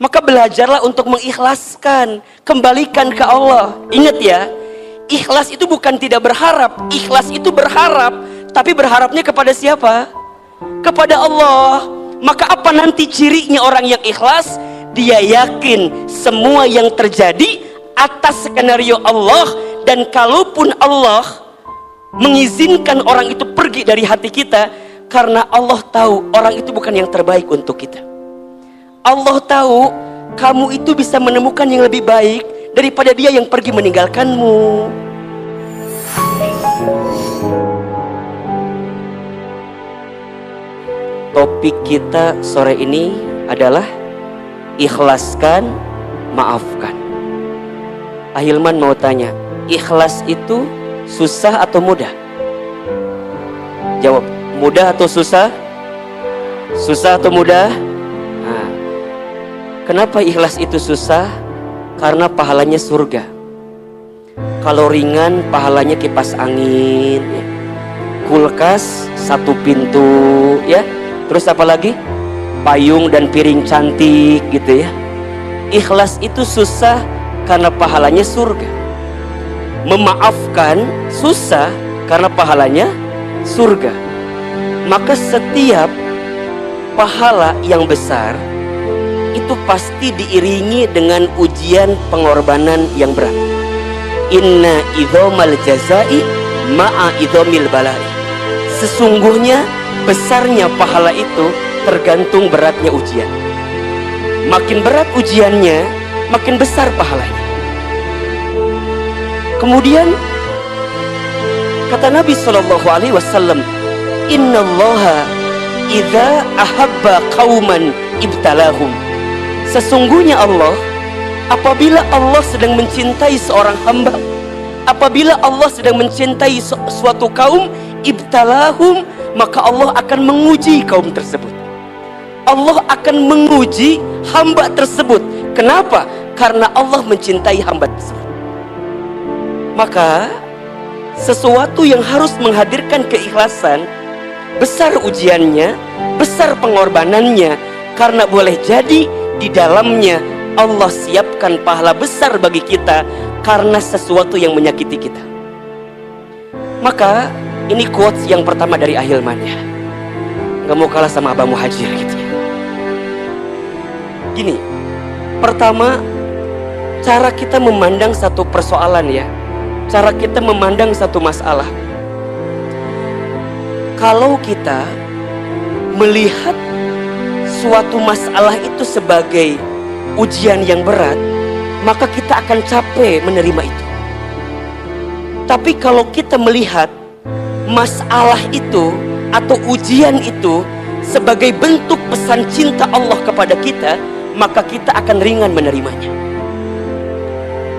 Maka belajarlah untuk mengikhlaskan, kembalikan ke Allah. Ingat ya, ikhlas itu bukan tidak berharap. Ikhlas itu berharap, tapi berharapnya kepada siapa? Kepada Allah. Maka apa nanti cirinya orang yang ikhlas? Dia yakin semua yang terjadi atas skenario Allah. Dan kalaupun Allah mengizinkan orang itu pergi dari hati kita, karena Allah tahu orang itu bukan yang terbaik untuk kita. Allah tahu kamu itu bisa menemukan yang lebih baik daripada dia yang pergi meninggalkanmu. Topik kita sore ini adalah ikhlaskan, maafkan. Ahilman mau tanya, ikhlas itu susah atau mudah? Jawab, mudah atau susah? Susah atau mudah? Nah, kenapa ikhlas itu susah? Karena pahalanya surga. Kalau ringan, pahalanya kipas angin, ya. Kulkas satu pintu, ya. Terus apa lagi? Payung dan piring cantik, gitu ya. Ikhlas itu susah karena pahalanya surga. Memaafkan susah karena pahalanya surga. Maka setiap pahala yang besar itu pasti diiringi dengan ujian pengorbanan yang berat. Inna idhomal jazai ma'a idhomil balai. Sesungguhnya besarnya pahala itu tergantung beratnya ujian. Makin berat ujiannya, makin besar pahalanya. Kemudian kata Nabi SAW, Innallaha idza ahabba qauman ibtalahum. Sesungguhnya Allah, apabila Allah sedang mencintai seorang hamba, apabila Allah sedang mencintai suatu kaum, ibtalahum, maka Allah akan menguji kaum tersebut. Allah akan menguji hamba tersebut. Kenapa? Karena Allah mencintai hamba tersebut. Maka sesuatu yang harus menghadirkan keikhlasan, besar ujiannya, besar pengorbanannya, karena boleh jadi di dalamnya Allah siapkan pahala besar bagi kita karena sesuatu yang menyakiti kita. Maka ini quotes yang pertama dari Ahilman, ya. Gak mau kalah sama Abah Muhajir gitu ya. Gini, pertama, cara kita memandang satu persoalan, ya, cara kita memandang satu masalah. Kalau kita melihat suatu masalah itu sebagai ujian yang berat, maka kita akan capek menerima itu. Tapi kalau kita melihat masalah itu atau ujian itu sebagai bentuk pesan cinta Allah kepada kita, maka kita akan ringan menerimanya.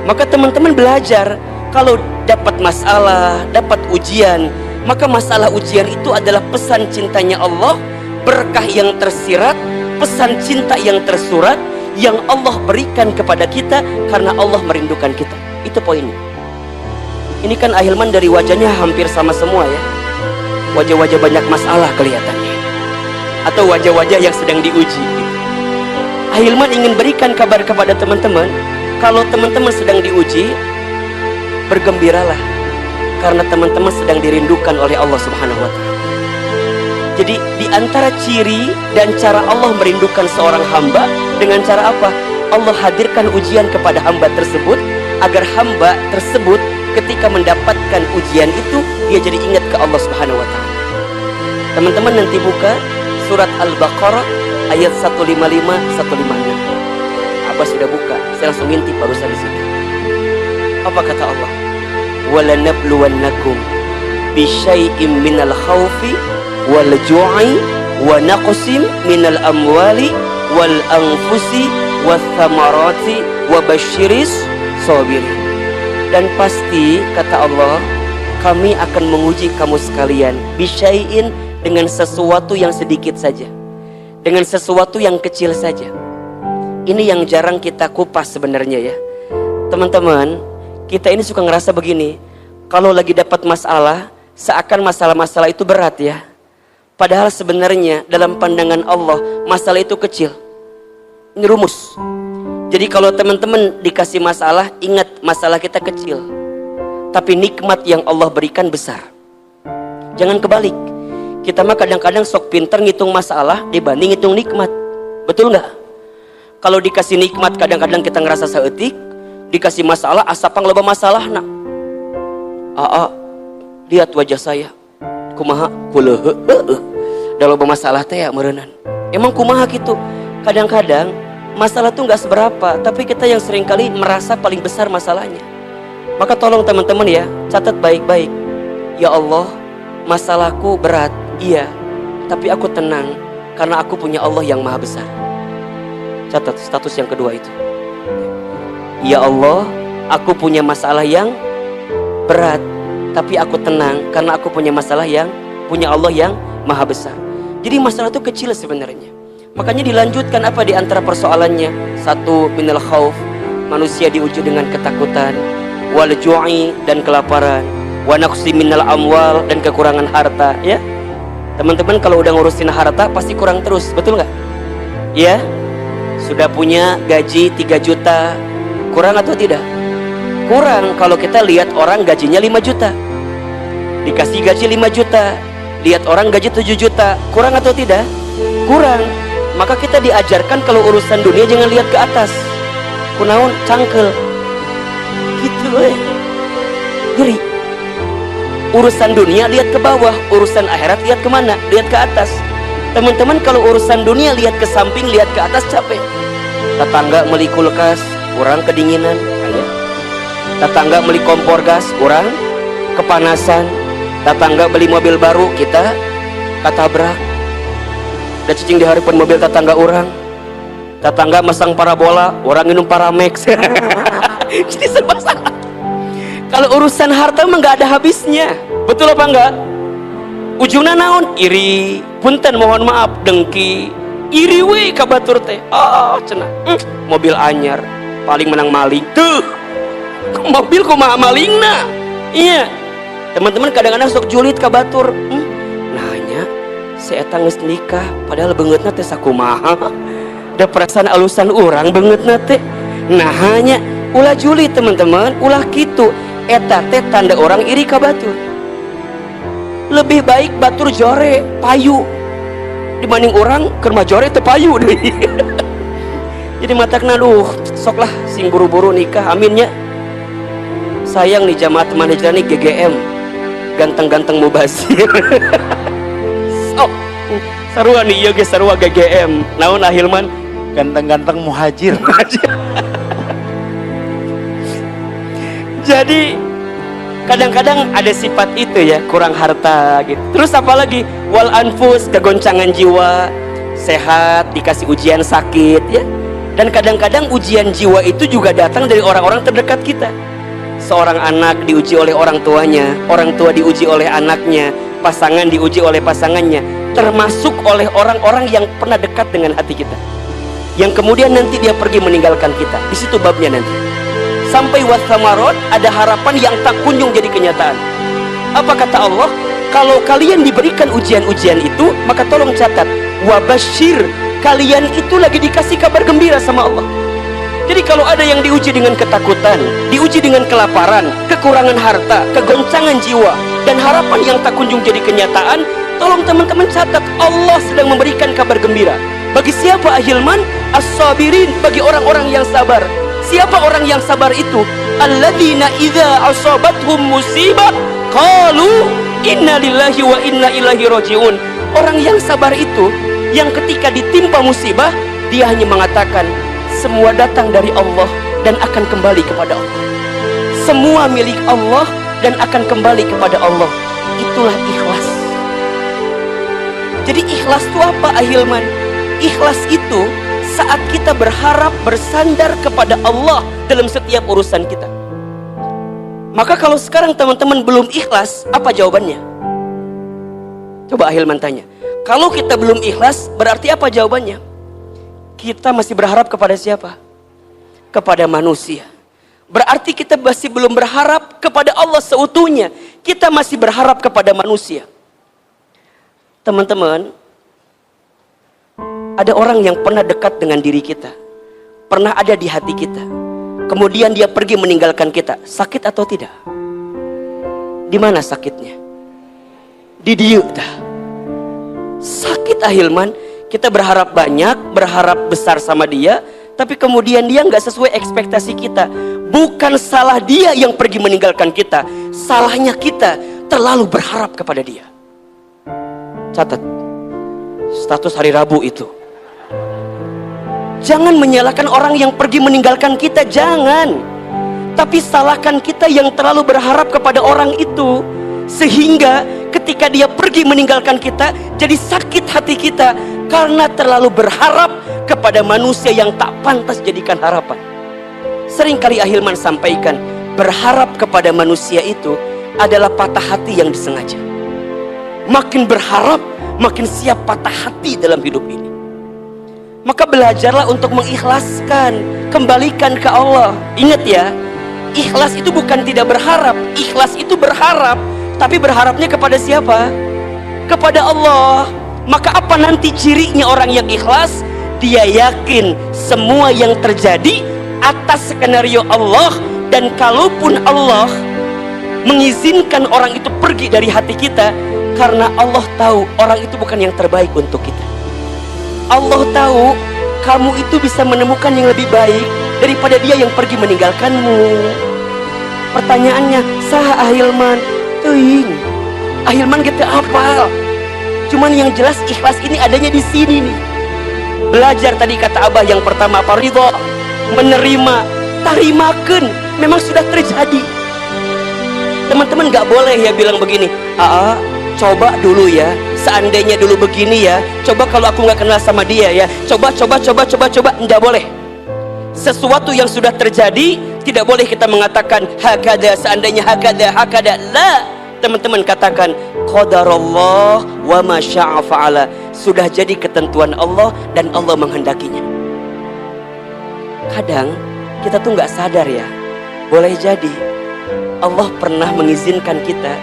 Maka teman-teman belajar, kalau dapat masalah, dapat ujian, maka masalah ujian itu adalah pesan cintanya Allah, berkah yang tersirat, pesan cinta yang tersurat, yang Allah berikan kepada kita karena Allah merindukan kita. Itu poinnya. Ini kan Ahilman dari wajahnya hampir sama semua, ya. Wajah-wajah banyak masalah kelihatannya, atau wajah-wajah yang sedang diuji. Ahilman ingin berikan kabar kepada teman-teman, kalau teman-teman sedang diuji, bergembiralah, karena teman-teman sedang dirindukan oleh Allah Subhanahu wa Ta'ala. Jadi di antara ciri dan cara Allah merindukan seorang hamba, dengan cara apa? Allah hadirkan ujian kepada hamba tersebut, agar hamba tersebut ketika mendapatkan ujian itu, dia jadi ingat ke Allah Subhanahu wa Ta'ala. Teman-teman nanti buka surat Al-Baqarah ayat 155 156. Abah sudah buka, saya langsung ngintip barusan di situ. Apa kata Allah? وَلَنَبْلُوَنَّكُمْ بِشَيْءٍ مِّنَ الْخَوْفِ وَالْجُوعِ وَنَقْصٍ مِّنَ الْأَمْوَالِ وَالْأَنفُسِ وَالثَّمَرَاتِ وَبَشِّرِ الصَّابِرِينَ. Dan pasti kata Allah, kami akan menguji kamu sekalian bisyai'in, dengan sesuatu yang sedikit saja, dengan sesuatu yang kecil saja. Ini yang jarang kita kupas sebenarnya, ya. Teman-teman, kita ini suka ngerasa begini, kalau lagi dapat masalah, seakan masalah-masalah itu berat, ya. Padahal sebenarnya dalam pandangan Allah, masalah itu kecil. Ini rumus. Jadi kalau teman-teman dikasih masalah, ingat masalah kita kecil, tapi nikmat yang Allah berikan besar. Jangan kebalik. Kita mah kadang-kadang sok pinter ngitung masalah dibanding ngitung nikmat. Betul nggak? Kalau dikasih nikmat kadang-kadang kita ngerasa seetik, dikasih masalah asapang loba masalah nak. Lihat wajah saya. Kumaha kuleuh. Da loba masalah teh ya meureunnan. Emang kumaha gitu? Kadang-kadang masalah tuh nggak seberapa, tapi kita yang seringkali merasa paling besar masalahnya. Maka tolong teman-teman ya, catat baik-baik. Ya Allah, masalahku berat, iya, tapi aku tenang karena aku punya Allah yang maha besar. Catat status yang kedua itu. Ya Allah, aku punya masalah yang berat, tapi aku tenang karena aku punya masalah yang punya Allah yang maha besar. Jadi masalah itu kecil sebenarnya. Makanya dilanjutkan apa di antara persoalannya? Satu, minal khauf, manusia diuji dengan ketakutan, wal ju'i, dan kelaparan, wa naqsi minal amwal, dan kekurangan harta. Ya, teman-teman kalau udah ngurusin harta pasti kurang terus, betul nggak? Ya, sudah punya gaji 3 juta, kurang atau tidak? Kurang kalau kita lihat orang gajinya 5 juta, dikasih gaji 5 juta, lihat orang gaji 7 juta, kurang atau tidak? Kurang. Maka kita diajarkan kalau urusan dunia jangan lihat ke atas, kunaon cangkel gitu geri. Urusan dunia lihat ke bawah, urusan akhirat lihat kemana? Lihat ke atas. Teman-teman kalau urusan dunia lihat ke samping, lihat ke atas capek. Tetangga beli kulkas, orang kedinginan, ya. Tetangga beli kompor gas, orang kepanasan. Tetangga beli mobil baru, kita katabrak. Dan cicing di harapan mobil tetangga orang. Tetangga masang parabola, orang minum Paramex. Jadi serba salah. Kalau urusan harta mah nggak ada habisnya, betul apa enggak? Ujungnya naon? Iri. Punten mohon maaf, dengki. Iri we ka batur teh. Cenah. Mobil anyar, paling menang maling. Tuh. Mobil kumaha malingna? Iya. Teman-teman kadang-kadang sok julit ka batur. Saya geus nikah padahal beungeutna teh sakumaha, da perasaan alusan urang beungeutna teh. Nah hanya ulah juli teman-teman, ulah kitu, eta teh tanda orang iri ka batur. Lebih baik batur jore payu dibanding orang keur mah jore teh payu deui. Jadi matakna duh soklah sing buru-buru nikah, aminnya. Sayang nih jamaah teman hijrah nih GGM, ganteng-ganteng mubazir. Oh, sarua nih ieu ge sarua GGM. Naon Ahilman? Ganteng-ganteng muhajir. Jadi kadang-kadang ada sifat itu ya, kurang harta gitu. Terus apalagi wal anfus, kegoncangan jiwa, sehat dikasih ujian sakit ya. Dan kadang-kadang ujian jiwa itu juga datang dari orang-orang terdekat kita. Seorang anak diuji oleh orang tuanya, orang tua diuji oleh anaknya, pasangan diuji oleh pasangannya, termasuk oleh orang-orang yang pernah dekat dengan hati kita, yang kemudian nanti dia pergi meninggalkan kita. Di situ babnya nanti. Sampai wasamarot, ada harapan yang tak kunjung jadi kenyataan. Apa kata Allah? Kalau kalian diberikan ujian-ujian itu, maka tolong catat, wabashir, kalian itu lagi dikasih kabar gembira sama Allah. Jadi kalau ada yang diuji dengan ketakutan, diuji dengan kelaparan, kekurangan harta, kegoncangan jiwa, dan harapan yang tak kunjung jadi kenyataan, tolong teman-teman catat, Allah sedang memberikan kabar gembira. Bagi siapa Ahilman? As-sabirin, bagi orang-orang yang sabar. Siapa orang yang sabar itu? Alladzina idza asabathum musibah qalu inna lillahi wa inna ilaihi rajiun. Orang yang sabar itu, yang ketika ditimpa musibah, dia hanya mengatakan, semua datang dari Allah dan akan kembali kepada Allah. Semua milik Allah dan akan kembali kepada Allah. Itulah ikhlas. Jadi ikhlas itu apa Ahilman? Ikhlas itu saat kita berharap bersandar kepada Allah dalam setiap urusan kita. Maka kalau sekarang teman-teman belum ikhlas, apa jawabannya? Coba Ahilman tanya. Kalau kita belum ikhlas, berarti apa jawabannya? Kita masih berharap kepada siapa? Kepada manusia. Berarti kita masih belum berharap kepada Allah seutuhnya. Kita masih berharap kepada manusia. Teman-teman, ada orang yang pernah dekat dengan diri kita. pernah ada di hati kita, kemudian dia pergi meninggalkan kita, sakit atau tidak? Di mana sakitnya? Di dia dah. Sakit Ahilman. Kita berharap banyak, berharap besar sama dia, tapi kemudian dia nggak sesuai ekspektasi kita. Bukan salah dia yang pergi meninggalkan kita, salahnya kita terlalu berharap kepada dia. Catat status hari Rabu itu. Jangan menyalahkan orang yang pergi meninggalkan kita, jangan. Tapi salahkan kita yang terlalu berharap kepada orang itu, sehingga ketika dia pergi meninggalkan kita, jadi sakit hati kita karena terlalu berharap kepada manusia yang tak pantas jadikan harapan. Seringkali Ahilman sampaikan, berharap kepada manusia itu adalah patah hati yang disengaja. Makin berharap, makin siap patah hati dalam hidup ini. Maka belajarlah untuk mengikhlaskan, kembalikan ke Allah. Ingat ya, ikhlas itu bukan tidak berharap, ikhlas itu berharap, tapi berharapnya kepada siapa? Kepada Allah. Maka apa nanti cirinya orang yang ikhlas? Dia yakin semua yang terjadi atas skenario Allah, dan kalaupun Allah mengizinkan orang itu pergi dari hati kita, karena Allah tahu orang itu bukan yang terbaik untuk kita. Allah tahu kamu itu bisa menemukan yang lebih baik daripada dia yang pergi meninggalkanmu. Pertanyaannya, saha Ahilman? Teuing. Ahilman kita apa? Cuman yang jelas ikhlas ini adanya di sini nih. Belajar tadi kata Abah yang pertama apa? Ridho, menerima, tarimakan. Memang sudah terjadi. Teman-teman gak boleh ya bilang begini, coba dulu ya, seandainya dulu begini ya, coba kalau aku gak kenal sama dia ya, coba, nggak boleh. Sesuatu yang sudah terjadi, tidak boleh kita mengatakan hakada, seandainya hakada, la. Teman-teman katakan qadarullah wa ma syaa fa'ala. Sudah jadi ketentuan Allah dan Allah menghendakinya. Kadang kita tuh nggak sadar ya, boleh jadi Allah pernah mengizinkan kita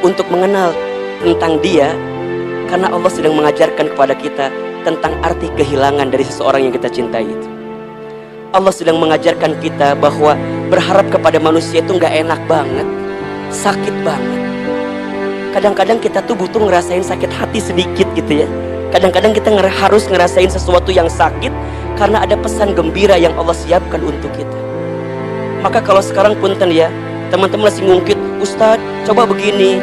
untuk mengenal tentang dia, karena Allah sedang mengajarkan kepada kita tentang arti kehilangan dari seseorang yang kita cintai itu. Allah sedang mengajarkan kita bahwa berharap kepada manusia itu nggak enak banget, sakit banget. Kadang-kadang kita tuh butuh ngerasain sakit hati sedikit gitu ya. Kadang-kadang kita harus ngerasain sesuatu yang sakit karena ada pesan gembira yang Allah siapkan untuk kita. Maka kalau sekarang punten ya, teman-teman masih ngungkit, Ustadz coba begini,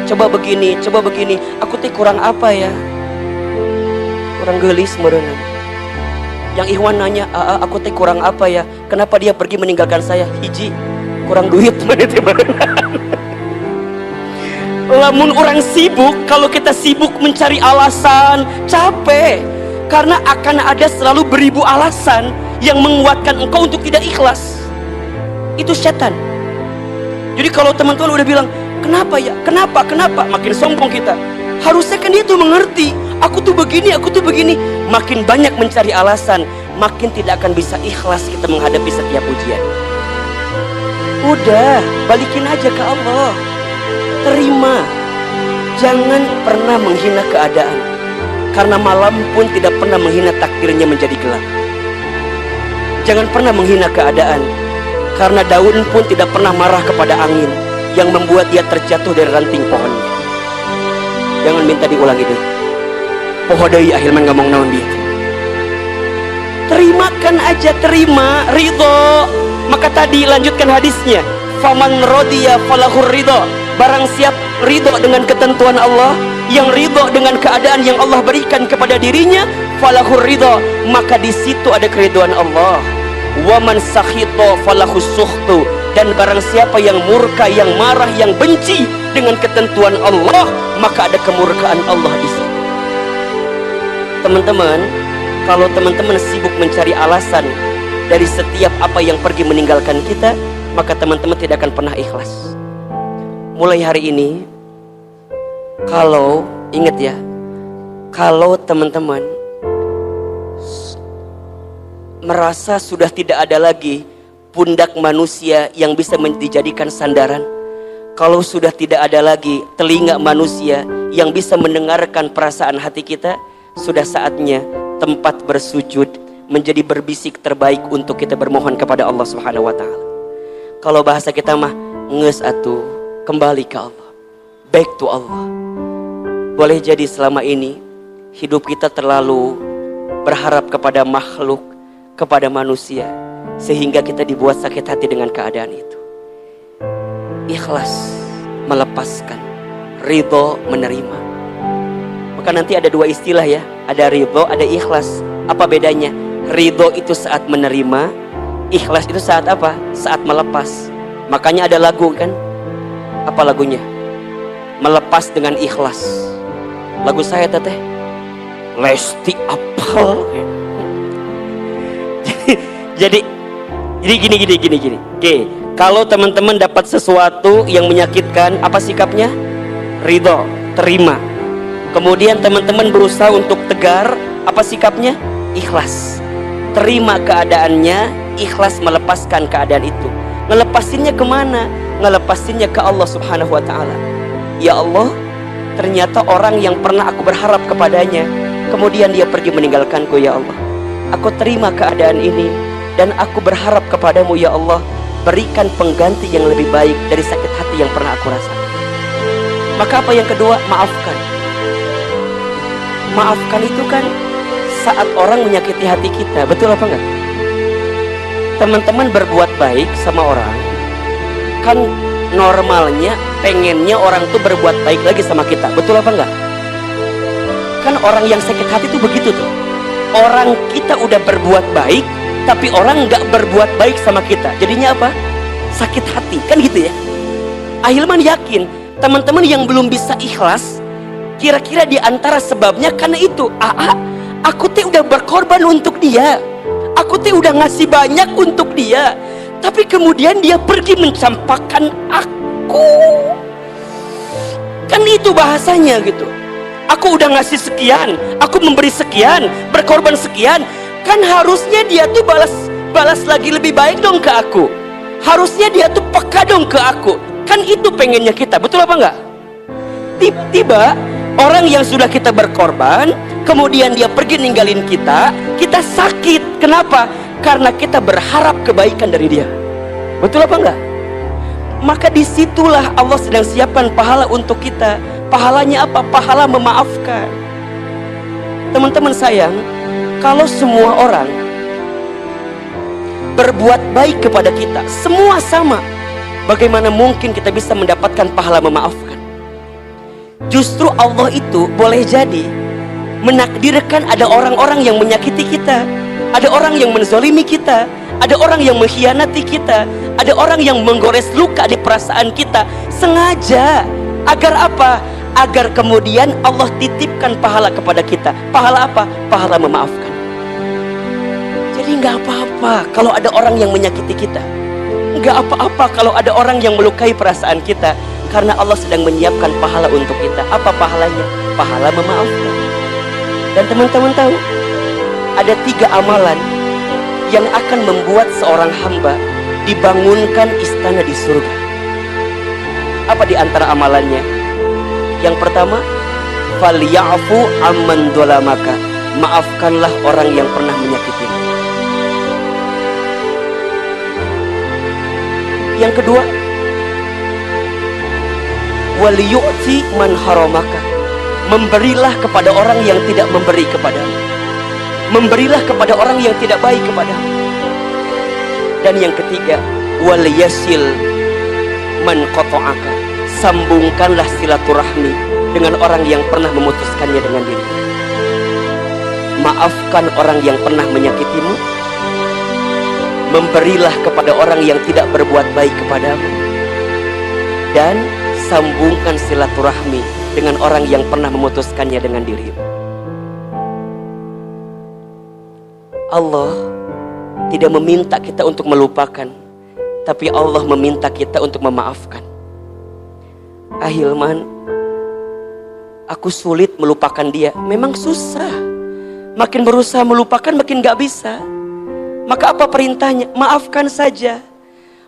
aku teh kurang apa ya? Kurang gelis merenang. Yang Ikhwan nanya, aku teh kurang apa ya? Kenapa dia pergi meninggalkan saya? Hiji, kurang duit. Lamun orang sibuk, kalau kita sibuk mencari alasan, capek. Karena akan ada selalu beribu alasan yang menguatkan engkau untuk tidak ikhlas. Itu setan. Jadi kalau teman-teman udah bilang, kenapa ya? Kenapa? Makin sombong kita. Harusnya kan dia tuh mengerti, aku tuh begini. Makin banyak mencari alasan, makin tidak akan bisa ikhlas kita menghadapi setiap ujian. Udah, balikin aja ke Allah. Terima. Jangan pernah menghina keadaan, karena malam pun tidak pernah menghina takdirnya menjadi gelap. Jangan pernah menghina keadaan, karena daun pun tidak pernah marah kepada angin yang membuat dia terjatuh dari ranting pohonnya. Jangan minta diulangi dulu. Pohon deui Ahilman ngomong naon dia. Terimakan aja, terima, ridho. Maka tadi lanjutkan hadisnya, faman rodiya falahur ridho. Barang siap ridho dengan ketentuan Allah, yang ridho dengan keadaan yang Allah berikan kepada dirinya, falahur ridho, maka di situ ada keridhaan Allah. Waman sakhito falahus sukhtu. Dan barang siapa yang murka, yang marah, yang benci dengan ketentuan Allah, maka ada kemurkaan Allah di situ. Teman-teman, kalau teman-teman sibuk mencari alasan dari setiap apa yang pergi meninggalkan kita, maka teman-teman tidak akan pernah ikhlas. Mulai hari ini, kalau ingat ya, kalau teman-teman merasa sudah tidak ada lagi pundak manusia yang bisa dijadikan sandaran, kalau sudah tidak ada lagi telinga manusia yang bisa mendengarkan perasaan hati kita, sudah saatnya tempat bersujud menjadi berbisik terbaik untuk kita bermohon kepada Allah Subhanahu wa taala. Kalau bahasa kita mah nges atuh, kembali ke Allah. Back to Allah. Boleh jadi selama ini hidup kita terlalu berharap kepada makhluk, kepada manusia, sehingga kita dibuat sakit hati dengan keadaan itu. Ikhlas melepaskan, ridho menerima. Maka nanti ada dua istilah ya, ada ridho, ada ikhlas. Apa bedanya? Ridho itu saat menerima, ikhlas itu saat apa? Saat melepas. Makanya ada lagu kan? Apa lagunya? Melepas dengan ikhlas. Lagu saya teteh Lesti Apal. Jadi gini. Oke, kalau teman-teman dapat sesuatu yang menyakitkan, apa sikapnya? Ridho, terima. Kemudian teman-teman berusaha untuk tegar, apa sikapnya? Ikhlas. Terima keadaannya, ikhlas melepaskan keadaan itu. Ngelepasinnya kemana? Ngelepasinnya ke Allah Subhanahu wa ta'ala. Ya Allah, ternyata orang yang pernah aku berharap kepadanya, kemudian dia pergi meninggalkanku. Ya Allah, aku terima keadaan ini, dan aku berharap kepadamu ya Allah, berikan pengganti yang lebih baik dari sakit hati yang pernah aku rasakan. Maka apa yang kedua? Maafkan. Maafkan itu kan saat orang menyakiti hati kita, betul apa enggak? Teman-teman berbuat baik sama orang, kan normalnya pengennya orang tuh berbuat baik lagi sama kita, betul apa enggak? Kan orang yang sakit hati tuh begitu tuh. Orang kita udah berbuat baik, tapi orang nggak berbuat baik sama kita, jadinya apa? Sakit hati, kan gitu ya. Ahilman yakin teman-teman yang belum bisa ikhlas, kira-kira di antara sebabnya karena itu. Aku teh udah berkorban untuk dia, aku teh udah ngasih banyak untuk dia, tapi kemudian dia pergi mencampakkan aku. Kan itu bahasanya gitu. Aku udah ngasih sekian, aku memberi sekian, berkorban sekian. Kan harusnya dia tuh balas lagi lebih baik dong ke aku. Harusnya dia tuh peka dong ke aku. Kan itu pengennya kita, betul apa enggak? Tiba-tiba orang yang sudah kita berkorban, kemudian dia pergi ninggalin kita, kita sakit. Kenapa? Karena kita berharap kebaikan dari dia. Betul apa enggak? Maka disitulah Allah sedang siapkan pahala untuk kita. Pahalanya apa? Pahala memaafkan. Teman-teman sayang, kalau semua orang berbuat baik kepada kita, semua sama, bagaimana mungkin kita bisa mendapatkan pahala memaafkan? Justru Allah itu boleh jadi menakdirkan ada orang-orang yang menyakiti kita, ada orang yang menzalimi kita, ada orang yang mengkhianati kita, ada orang yang menggores luka di perasaan kita, sengaja. Agar apa? Agar kemudian Allah titipkan pahala kepada kita. Pahala apa? Pahala memaafkan. Jadi nggak apa-apa kalau ada orang yang menyakiti kita, nggak apa-apa kalau ada orang yang melukai perasaan kita, karena Allah sedang menyiapkan pahala untuk kita. Apa pahalanya? Pahala memaafkan. Dan teman-teman tahu, ada 3 amalan yang akan membuat seorang hamba dibangunkan istana di surga. Apa di antara amalannya? Yang pertama, falyafu amman dolamaka, maafkanlah orang yang pernah menyakitimu. Yang kedua, waliyu'ti man haramaka, memberilah kepada orang yang tidak memberi kepadamu, memberilah kepada orang yang tidak baik kepadamu. Dan yang ketiga, waliyasil man qata'aka, sambungkanlah silaturahmi dengan orang yang pernah memutuskannya dengan diri. Maafkan orang yang pernah menyakitimu, memberilah kepada orang yang tidak berbuat baik kepadamu, dan sambungkan silaturahmi dengan orang yang pernah memutuskannya dengan dirimu. Allah tidak meminta kita untuk melupakan, tapi Allah meminta kita untuk memaafkan. Ahilman, aku sulit melupakan dia. Memang susah. Makin berusaha melupakan, makin gak bisa. Maka apa perintahnya? Maafkan saja.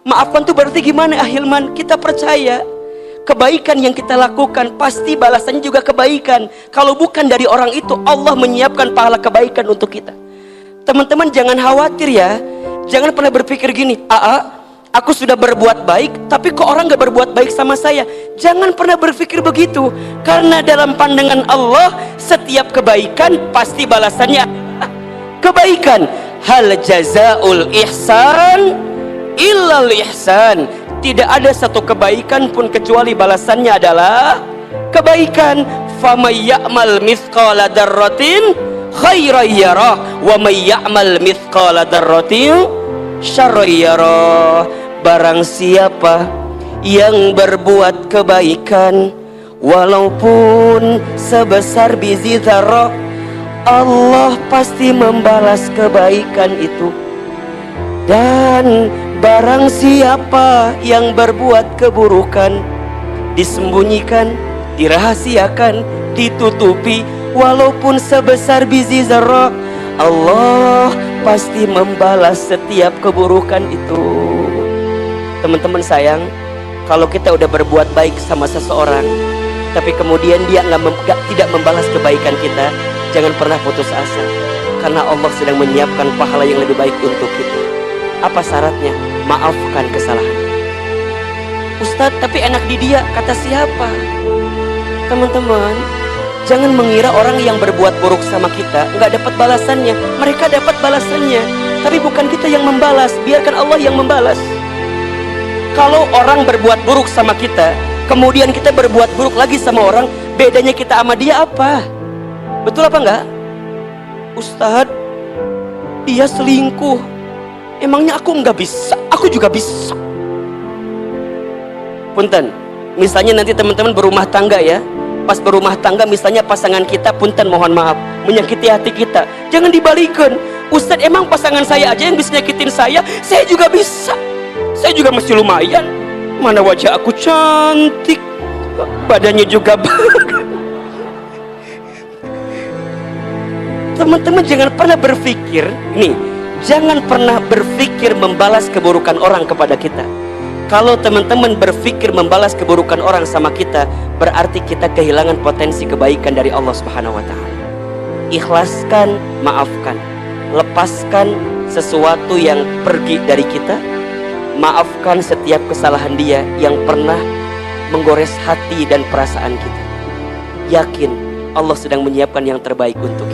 Maafkan itu berarti gimana Ahilman? Kita percaya kebaikan yang kita lakukan pasti balasannya juga kebaikan. Kalau bukan dari orang itu, Allah menyiapkan pahala kebaikan untuk kita. Teman-teman jangan khawatir ya. Jangan pernah berpikir gini, aku sudah berbuat baik, tapi kok orang gak berbuat baik sama saya. Jangan pernah berpikir begitu. Karena dalam pandangan Allah, setiap kebaikan pasti balasannya kebaikan. Hal jazaul ihsan illal ihsan. Tidak ada satu kebaikan pun kecuali balasannya adalah kebaikan. Famay ya'mal mithqala dzarratin khairan yarah wa may ya'mal mithqala dzarratin syarran yarah. Barang siapa yang berbuat kebaikan walaupun sebesar biji dzarrah, Allah pasti membalas kebaikan itu. Dan barang siapa yang berbuat keburukan, disembunyikan, dirahasiakan, ditutupi, walaupun sebesar biji zarrah, Allah pasti membalas setiap keburukan itu. Teman-teman sayang, kalau kita udah berbuat baik sama seseorang, tapi kemudian dia tidak membalas kebaikan kita, jangan pernah putus asa, karena Allah sedang menyiapkan pahala yang lebih baik untuk kita. Apa syaratnya? Maafkan kesalahan. Ustadz, tapi enak di dia, kata siapa? Teman-teman, jangan mengira orang yang berbuat buruk sama kita nggak dapat balasannya. Mereka dapat balasannya, tapi bukan kita yang membalas. Biarkan Allah yang membalas. Kalau orang berbuat buruk sama kita, kemudian kita berbuat buruk lagi sama orang, bedanya kita sama dia apa? Betul apa enggak? Ustadz, dia selingkuh. Emangnya aku nggak bisa? Aku juga bisa. Punten, misalnya nanti teman-teman berumah tangga ya. Pas berumah tangga misalnya pasangan kita, punten mohon maaf, menyakiti hati kita. Jangan dibalikan. Ustadz, emang pasangan saya aja yang bisa nyakitin saya juga bisa. Saya juga masih lumayan. Mana wajah aku cantik, badannya juga Teman-teman jangan pernah berpikir, jangan pernah berpikir membalas keburukan orang kepada kita. Kalau teman-teman berpikir membalas keburukan orang sama kita, berarti kita kehilangan potensi kebaikan dari Allah Subhanahu wa Ta'ala. Ikhlaskan, maafkan, lepaskan sesuatu yang pergi dari kita, maafkan setiap kesalahan dia yang pernah menggores hati dan perasaan kita. Yakin Allah sedang menyiapkan yang terbaik untuk kita.